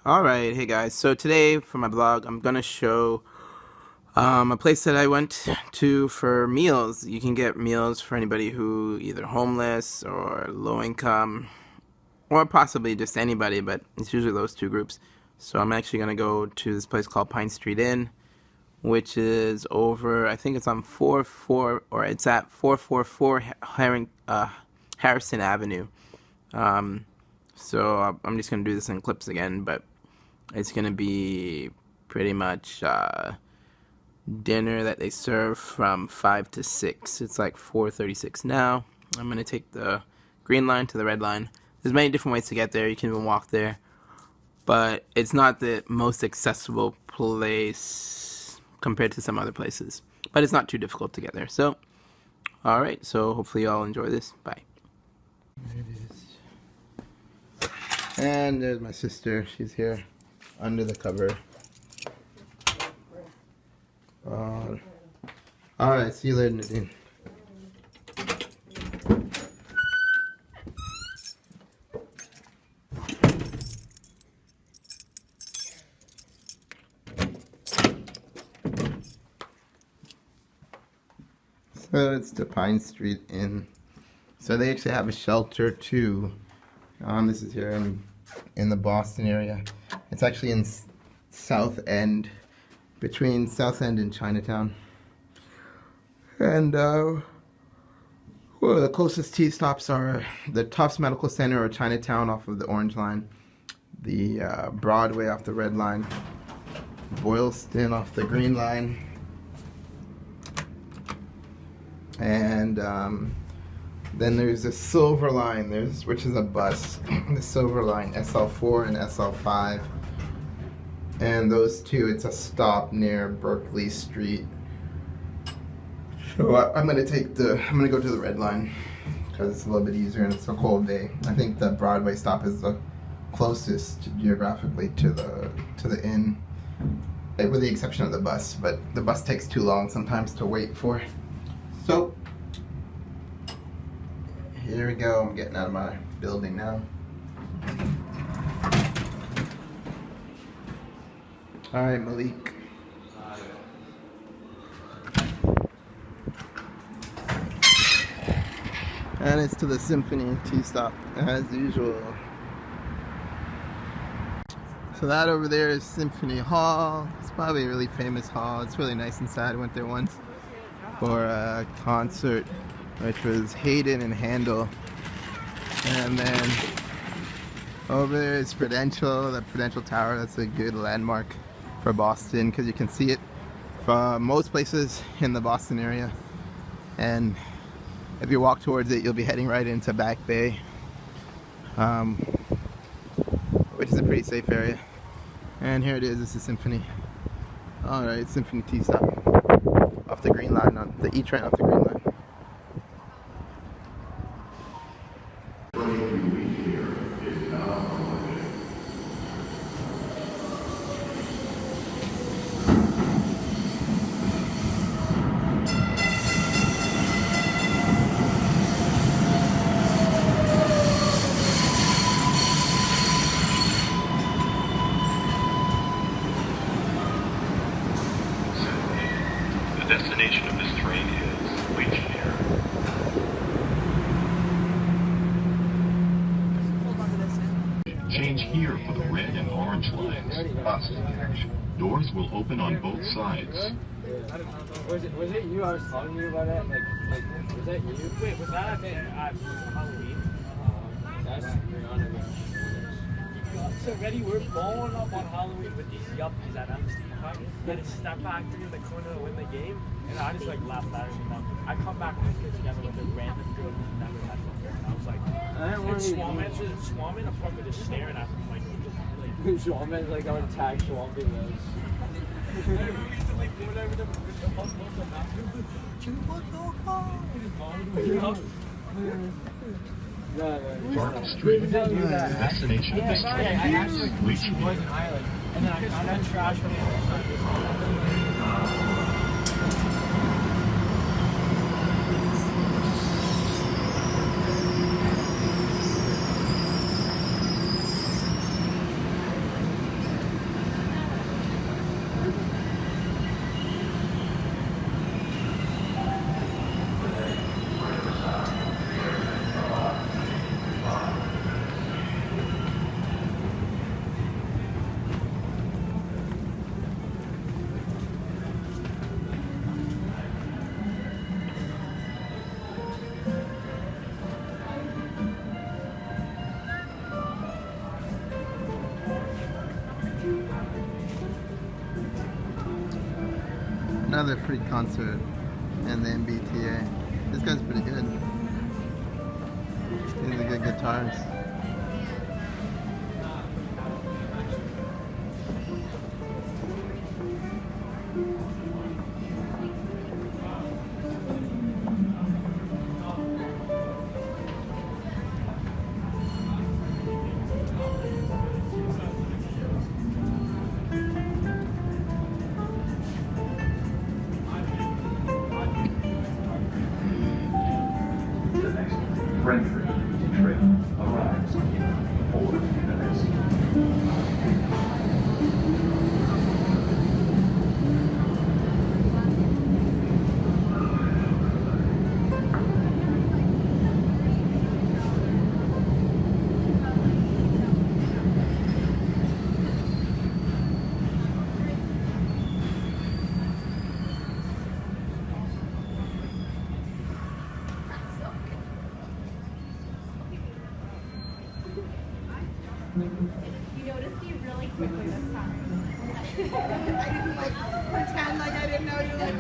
Alright, hey guys, so today for my blog I'm gonna show a place that I went to for meals. You can get meals for anybody who either homeless or low income or possibly just anybody, but it's usually those two groups. So I'm actually gonna go to this place called Pine Street Inn, which is over, I think it's on it's at 444 Harrison Avenue. So I'm just gonna do this in clips again, but it's gonna be pretty much dinner that they serve from 5 to 6. It's like 4:36 now. I'm gonna take the green line to the red line. There's many different ways to get there. You can even walk there, but it's not the most accessible place compared to some other places, but it's not too difficult to get there. So alright, so hopefully you all enjoy this. Bye. There it is. And there's my sister. She's here under the cover. Alright, see you later, Nadine. So it's the Pine Street Inn. So they actually have a shelter too. This is here in the Boston area. It's actually in South End, between South End and Chinatown. And well, the closest T stops are the Tufts Medical Center or Chinatown off of the Orange Line, the Broadway off the Red Line, Boylston off the Green Line, and then there's the Silver Line, which is a bus, the Silver Line, SL4 and SL5. And those two, it's a stop near Berkeley Street. So I'm gonna go to the Red Line because it's a little bit easier and it's a cold day. I think the Broadway stop is the closest geographically to the inn, with the exception of the bus. But the bus takes too long sometimes to wait for. So here we go. I'm getting out of my building now. Alright, Malik. And it's to the Symphony T-stop, as usual. So that over there is Symphony Hall. It's probably a really famous hall. It's really nice inside. I went there once for a concert, which was Hayden and Handel. And then over there is Prudential, the Prudential Tower. That's a good landmark for Boston because you can see it from most places in the Boston area. And if you walk towards it, you'll be heading right into Back Bay, which is a pretty safe area. And here it is. This is Symphony. Alright, Symphony T-stop off the Green Line, on the E-train off the Green Line. The destination of this train is Winchester. Change here for the red and orange lines. Doors will open on both sides. Was it you I was talking to you about it? Like was that you? Wait, was that at Halloween? That's Rihanna. So ready, we're balling up on Halloween with these yuppies at Amsterdam. Then it's step back in the corner to win the game, and I just like laughed at it. I come back and get together with a random girl who's never had before, and I was like, and Swamman and Parker just staring at me like Swamman's like I would tag Swamman those. Park Street. The destination of this train is Winchester. And then I found that trash on the other side. another free concert in the MBTA. This guy's pretty good. He's a good guitarist. Brentford train arrives in 4 minutes. You noticed me really quickly this time. I didn't pretend like I didn't know you like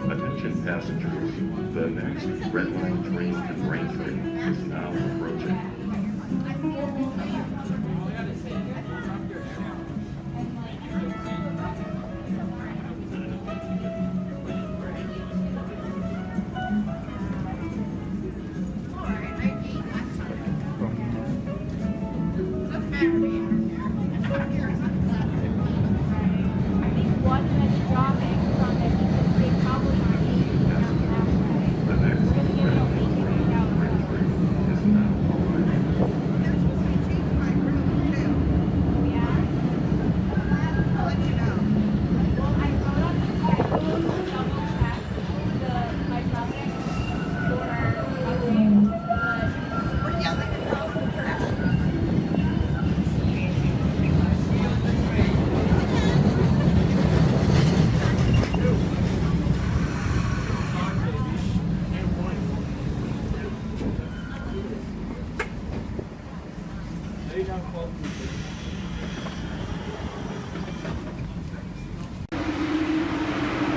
Attention passengers, the next Red Line train to Brentford is now approaching. one that's dropping from it because they probably aren't eating enough that way. The next We're gonna Red get Line it train out. to Brentford is now arriving. They're supposed to be changing my room too. Yeah? I'll let you know. Well, I wrote on the schedule to double check my subject for updates, but we're yelling at girls in trash.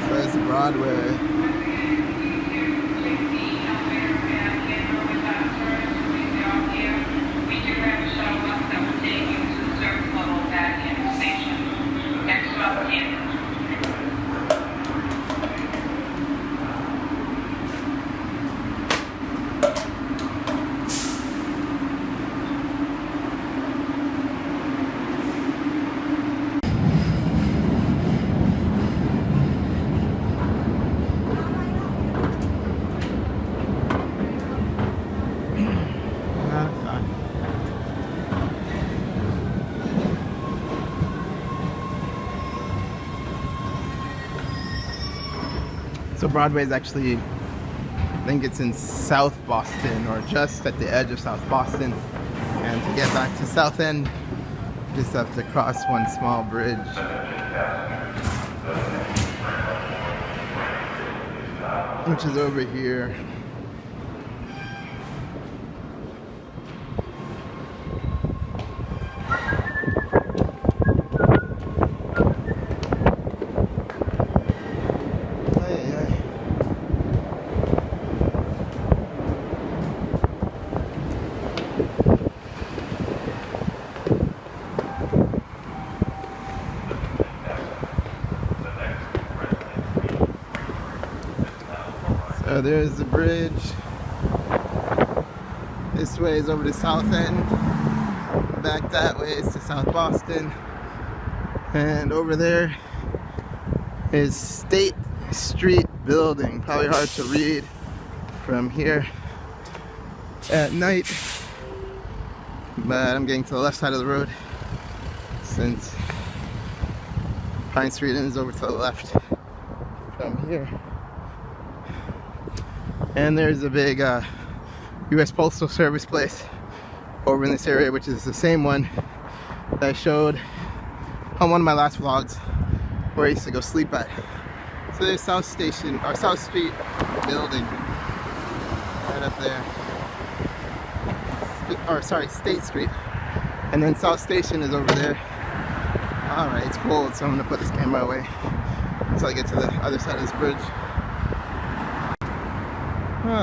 So it's Broadway. We do have a shuttle bus that will take you to the service level at the station. Next stop, Canton. So Broadway is actually, I think it's in South Boston or just at the edge of South Boston. And to get back to South End, you just have to cross one small bridge. Which is over here. So there's the bridge. This way is over to South End. Back that way is to South Boston. And over there is State Street Building. Probably hard to read from here at night. But I'm getting to the left side of the road since Pine Street is over to the left from here. And there's a big US Postal Service place over in this area, which is the same one that I showed on one of my last vlogs where I used to go sleep at. So there's South Station, or South Street building right up there. Or sorry, State Street. And then South Station is over there. Alright, it's cold, so I'm gonna put this camera away until I get to the other side of this bridge.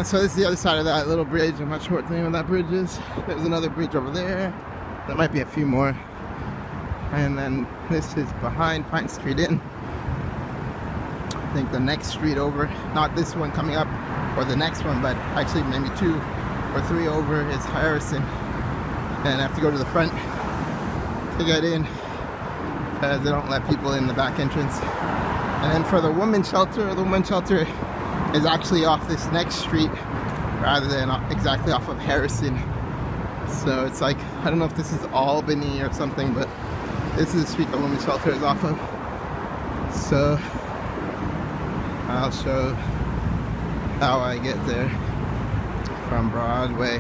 So this is the other side of that little bridge. I'm not sure what the name of that bridge is. There's another bridge over there. There might be a few more. And then this is behind Pine Street Inn. I think the next street over, not this one coming up or the next one, but actually maybe 2 or 3 over is Harrison. And I have to go to the front to get in because they don't let people in the back entrance. And then for the women's shelter is actually off this next street rather than exactly off of Harrison. So it's like, I don't know if this is Albany or something, but this is the street the women's shelter is off of. So I'll show how I get there from Broadway.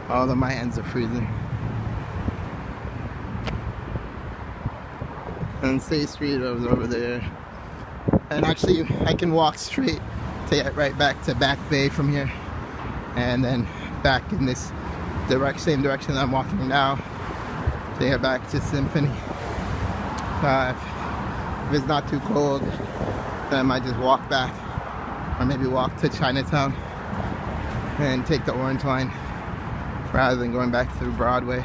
Although my hands are freezing. And State Street was over there. And actually I can walk straight to get right back to Back Bay from here. And then back in this same direction I'm walking now to get back to Symphony. If it's not too cold, then I might just walk back. Or maybe walk to Chinatown and take the Orange Line rather than going back through Broadway.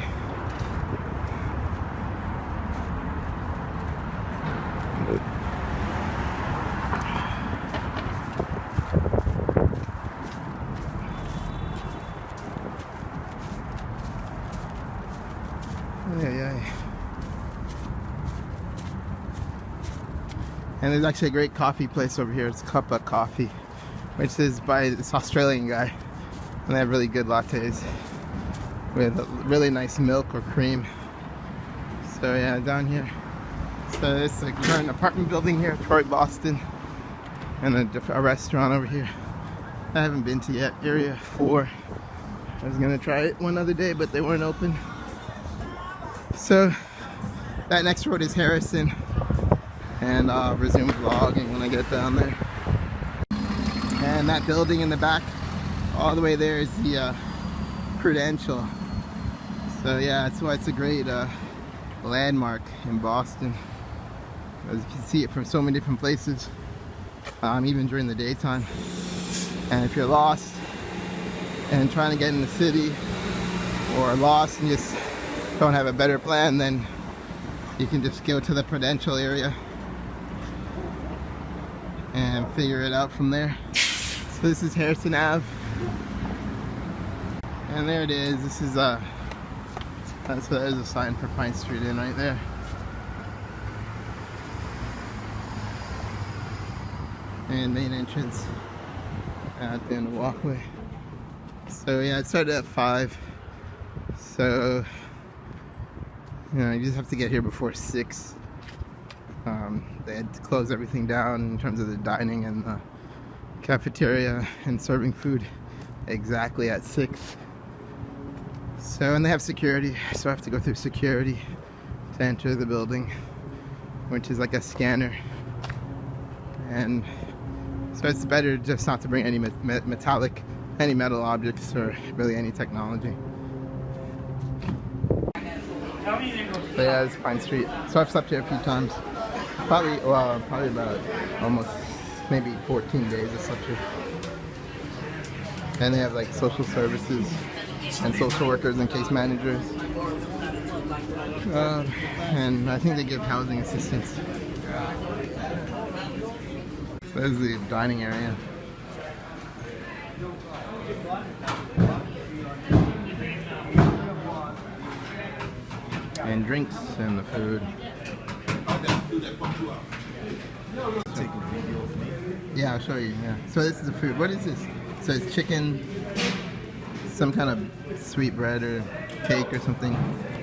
And there's actually a great coffee place over here. It's Cuppa Coffee, which is by this Australian guy. And they have really good lattes with really nice milk or cream. So yeah, down here. So this is a current apartment building here, Troy, Boston. And a restaurant over here I haven't been to yet, Area 4. I was gonna try it one other day, but they weren't open. So that next road is Harrison. And I'll resume vlogging when I get down there. And that building in the back, all the way there, is the Prudential. So yeah, that's why it's a great landmark in Boston. As you can see it from so many different places, even during the daytime. And if you're lost and trying to get in the city, or lost and just don't have a better plan, then you can just go to the Prudential area and figure it out from there. So this is Harrison Ave. And there it is. This is there's a sign for Pine Street Inn right there. And main entrance at the end of the walkway. So yeah, it started at 5. So you know, you just have to get here before 6. They had to close everything down in terms of the dining and the cafeteria and serving food exactly at 6. So, and they have security, so I have to go through security to enter the building, which is like a scanner. And so it's better just not to bring any metal objects or really any technology. So yeah, it's Pine Street. So I've slept here a few times. Probably about almost maybe 14 days I slept here. And they have like social services and social workers and case managers. And I think they give housing assistance. So there's the dining area. And drinks and the food. Take a video of me. Yeah, I'll show you. Yeah. So this is the food. What is this? So it's chicken, some kind of sweet bread or cake or something,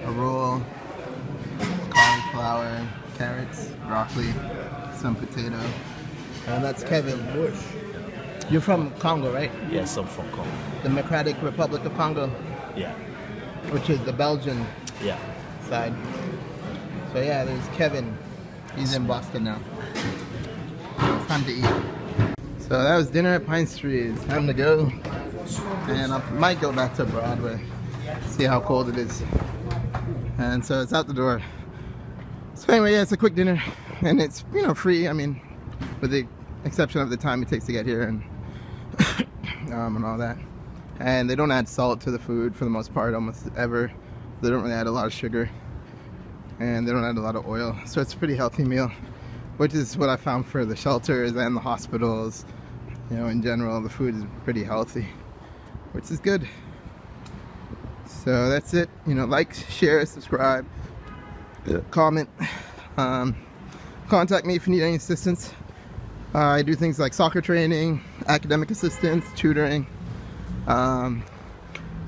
a roll, cauliflower, carrots, broccoli, some potato. And that's Kevin. You're from Congo, right? Yes, I'm from Congo. The Democratic Republic of Congo, Yeah, which is the Belgian yeah. side. So yeah, there's Kevin. He's in Boston now. It's time to eat. So that was dinner at Pine Street. It's time to go. And I might go back to Broadway. See how cold it is. And so it's out the door. So anyway, yeah, it's a quick dinner. And it's, you know, free. I mean, with the exception of the time it takes to get here and and all that. And they don't add salt to the food for the most part, almost ever. They don't really add a lot of sugar. And they don't add a lot of oil. So it's a pretty healthy meal, which is what I found for the shelters and the hospitals. You know, in general, the food is pretty healthy, which is good. So that's it. You know, like, share, subscribe, comment. Contact me if you need any assistance. I do things like soccer training, academic assistance, tutoring,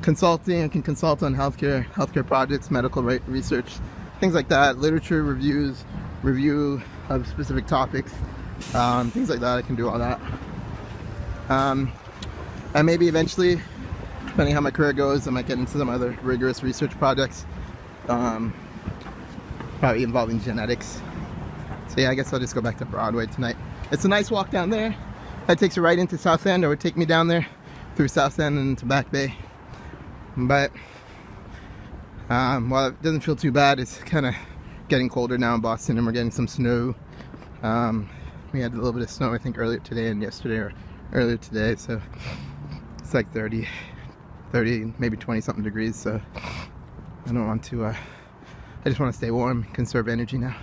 consulting. I can consult on healthcare projects, medical research, things like that, literature reviews, review of specific topics, things like that. I can do all that. And maybe eventually, depending how my career goes, I might get into some other rigorous research projects, probably involving genetics. So yeah, I guess I'll just go back to Broadway tonight. It's a nice walk down there. That takes you right into South End, or would take me down there through South End and into Back Bay. But while it doesn't feel too bad, it's kind of getting colder now in Boston, and we're getting some snow. We had a little bit of snow, I think, earlier today and yesterday, or earlier today. So it's like 30, maybe 20 something degrees. So I don't want to. I just want to stay warm, conserve energy now.